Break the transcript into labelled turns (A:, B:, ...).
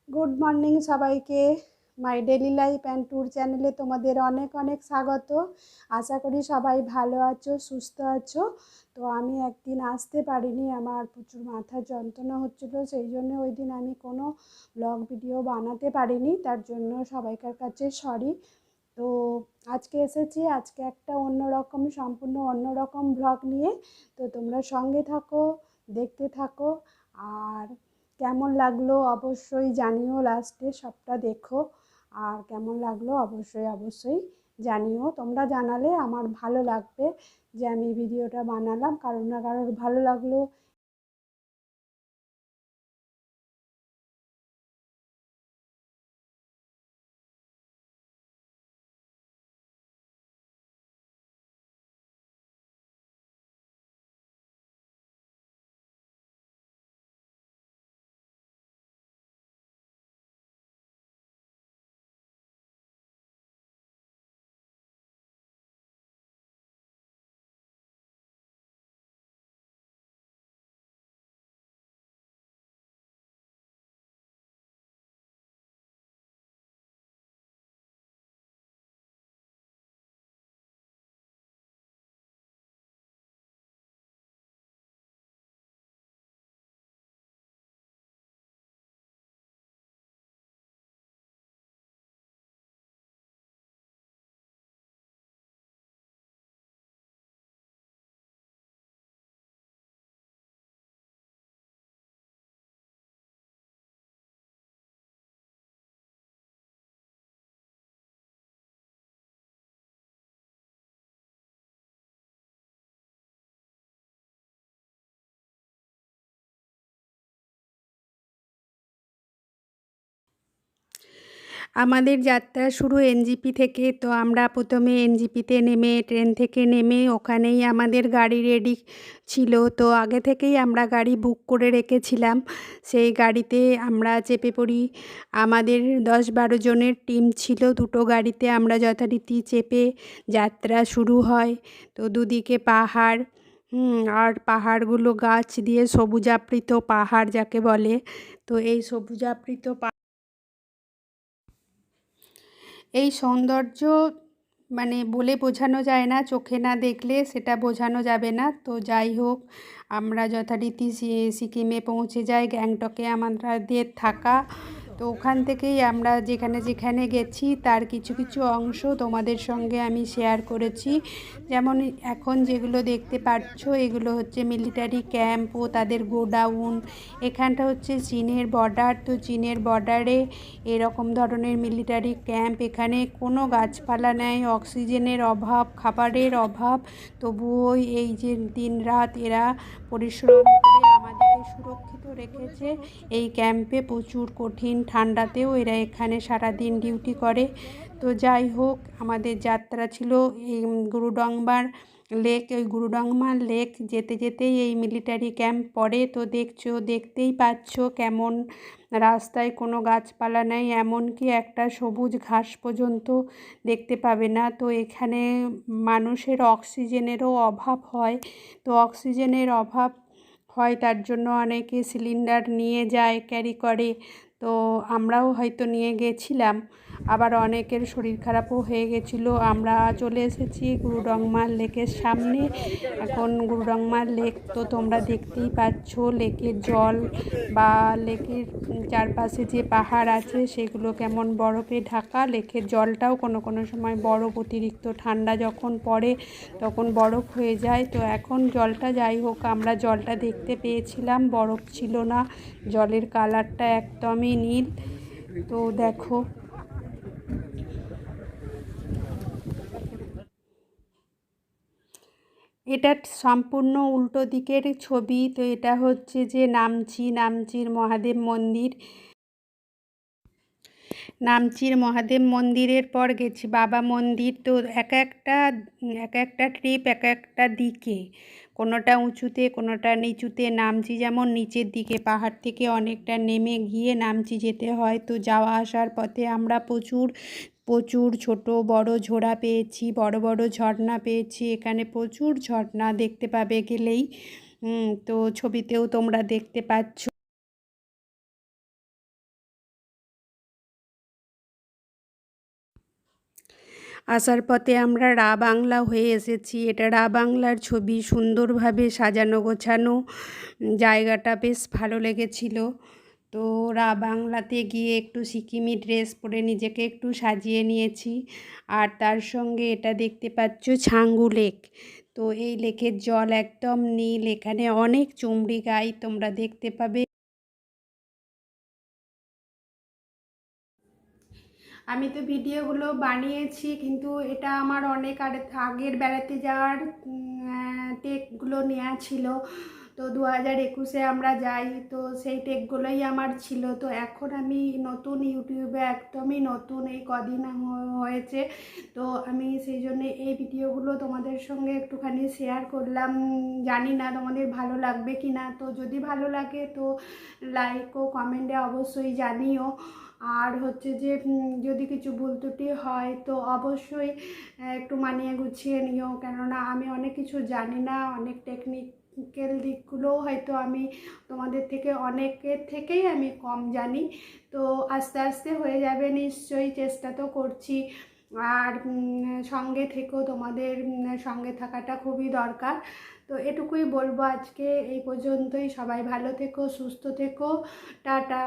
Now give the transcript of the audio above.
A: Good morning সবাইকে। মাই daily life and tour চ্যানেলে তোমাদের অনেক অনেক স্বাগত। আশা করি সবাই ভালো আছো, সুস্থ আছো। তো আমি একদিন আসতে পারিনি, আমার প্রচুর মাথার যন্ত্রণা হচ্ছিলো, সেই জন্য ওই দিন আমি কোনো ব্লগ ভিডিও বানাতে পারিনি, তার জন্য সবাইকার কাছে সরি। তো আজকে এসেছি, আজকে একটা অন্যরকম, সম্পূর্ণ অন্যরকম ব্লগ নিয়ে। তো তোমরা সঙ্গে থাকো, দেখতে থাকো। আর কেমন লাগলো অবশ্যই জানিও, লাস্টে সবটা দেখো। আর কেমন লাগলো অবশ্যই অবশ্যই জানিও। তোমরা জানালে আমার ভালো লাগবে যে আমি ভিডিওটা বানালাম, কারোর না কারোর ভালো লাগলো। আমাদের যাত্রা শুরু এনজিপি থেকে। তো আমরা প্রথমে এনজিপিতে নেমে, ট্রেন থেকে নেমে ওখানেই আমাদের গাড়ি রেডি ছিল। তো আগে থেকেই আমরা গাড়ি বুক করে রেখেছিলাম, সেই গাড়িতে আমরা চেপে পড়ি। আমাদের 10-12 জনের টিম ছিল, দুটো গাড়িতে আমরা যথারীতি চেপে যাত্রা শুরু হয়। তো দুদিকে পাহাড়, আর পাহাড়গুলো গাছ দিয়ে সবুজাবৃত পাহাড় যাকে বলে। তো এই সবুজাবৃত এই সৌন্দর্য মানে বলে বোঝানো যায় না, চোখে না দেখলে সেটা বোঝানো যাবে না। তো যাই হোক, আমরা যথারীতি সিকিমে পৌঁছে যাই, গ্যাংটকে আমাদের থাকা। তো ওখান থেকেই আমরা যেখানে যেখানে গেছি তার কিছু কিছু অংশ তোমাদের সঙ্গে আমি শেয়ার করেছি। যেমন এখন যেগুলো দেখতে পাচ্ছ, এগুলো হচ্ছে মিলিটারি ক্যাম্প ও তাদের গোডাউন। এখানটা হচ্ছে চীনের বর্ডার। তো চীনের বর্ডারে এরকম ধরনের মিলিটারি ক্যাম্প। এখানে কোনো গাছপালা নেই, অক্সিজেনের অভাব, খাবারের অভাব, তবুও এই যে দিনরাত এরা পরিশ্রম করে আমাদেরকে সুরক্ষিত রেখেছে। এই ক্যাম্পে প্রচুর কঠিন ঠান্ডাতেও এরা এখানে সারাদিন ডিউটি করে। তো যাই হোক, আমাদের যাত্রা ছিল এই গুরুডংমার লেক। ওই গুরুডংমার লেক যেতে যেতেই এই মিলিটারি ক্যাম্প পড়ে। তো দেখতেই পাচ্ছ কেমন রাস্তায় কোনো গাছপালা নেই, এমনকি একটা সবুজ ঘাস পর্যন্ত দেখতে পাবে না। তো এখানে মানুষের অক্সিজেনেরও অভাব হয়। তো অক্সিজেনের অভাব হয়, তার জন্য অনেকে সিলিন্ডার নিয়ে যায়, ক্যারি করে। তো আমরাও হয়তো নিয়ে গেছিলাম, আবার অনেকের শরীর খারাপও হয়ে গেছিলো। আমরা চলে এসেছি গুরুডংমার লেকের সামনে। এখন গুরুডংমার লেক তো তোমরা দেখতেই পাচ্ছ, লেকের জল বা লেকের চারপাশে যে পাহাড় আছে সেগুলো কেমন বরফে ঢাকা। লেকের জলটাও কোনো কোনো সময় বরফ, অতিরিক্ত ঠান্ডা যখন পড়ে তখন বরফ হয়ে যায়। তো এখন জলটা, যাই হোক, আমরা জলটা দেখতে পেয়েছিলাম, বরফ ছিল না, জলের কালারটা একদমই নীল। তো দেখো, এটা সম্পূর্ণ উল্টো দিকের ছবি। তো এটা হচ্ছে যে নামচির মহাদেব মন্দির। নামচির মহাদেব মন্দিরের পর গেছি বাবা মন্দির। তো এক একটা ট্রিপ এক একটা দিকে, কোনোটা উঁচুতে কোনোটা নিচুতে। নামচি যেমন নিচের দিকে, পাহাড় থেকে অনেকটা নেমে গিয়ে নামচি যেতে হয়। তো যাওয়া আসার পথে আমরা প্রচুর প্রচুর ছোট বড় ঝোড়া পেয়েছি, বড় বড় ঝর্ণা পেয়েছি। এখানে প্রচুর ঝর্ণা দেখতে পাবে গেলেই। তো ছবিতেও তোমরা দেখতে পাচ্ছ। আসার পথে আমরা রা বাংলা হয়ে এসেছি। এটা রা বাংলার ছবি, সুন্দরভাবে সাজানো গোছানো, জায়গাটা বেশ ভালো লেগেছিল। তো রা বাংলাতে গিয়ে একটু সিকিমি ড্রেস পরে নিজেকে একটু সাজিয়ে নিয়েছি। আর তার সঙ্গে এটা দেখতে পাচ্ছ ছাঙ্গু লেক। তো এই লেকের জল একদম নীল, এখানে অনেক চুংড়ি গাই তোমরা দেখতে পাবে। আমি তো ভিডিওগুলো বানিয়েছি, কিন্তু এটা আমার অনেক আগের বেড়াতে যাওয়ার টেকগুলো নেওয়া ছিল। তো 2021-এ আমরা যাই, তো সেই টেকগুলোই আমার ছিল। তো এখন আমি নতুন ইউটিউবে, একদমই নতুন, এই কদিন হয়েছে। তো আমি সেই জন্য এই ভিডিওগুলো তোমাদের সঙ্গে একটুখানি শেয়ার করলাম। জানি না তোমাদের ভালো লাগবে কি না। তো যদি ভালো লাগে তো লাইক ও কমেন্টে অবশ্যই জানিও। আর হচ্ছে যে যদি কিছু ভুল ত্রুটি হয় তো অবশ্যই একটু মানিয়ে গুছিয়ে নিও, কেননা আমি অনেক কিছু জানি না, অনেক টেকনিক্যাল দিকগুলোও হয়তো আমি তোমাদের থেকে অনেকের থেকেই আমি কম জানি। তো আস্তে আস্তে হয়ে যাবে নিশ্চয়ই, চেষ্টা তো করছি। আর সঙ্গে থেকেও, তোমাদের সঙ্গে থাকাটা খুবই দরকার। তো এটুকুই বলবো, আজকে এই পর্যন্তই। সবাই ভালো থেকো, সুস্থ থেকো, টাটা।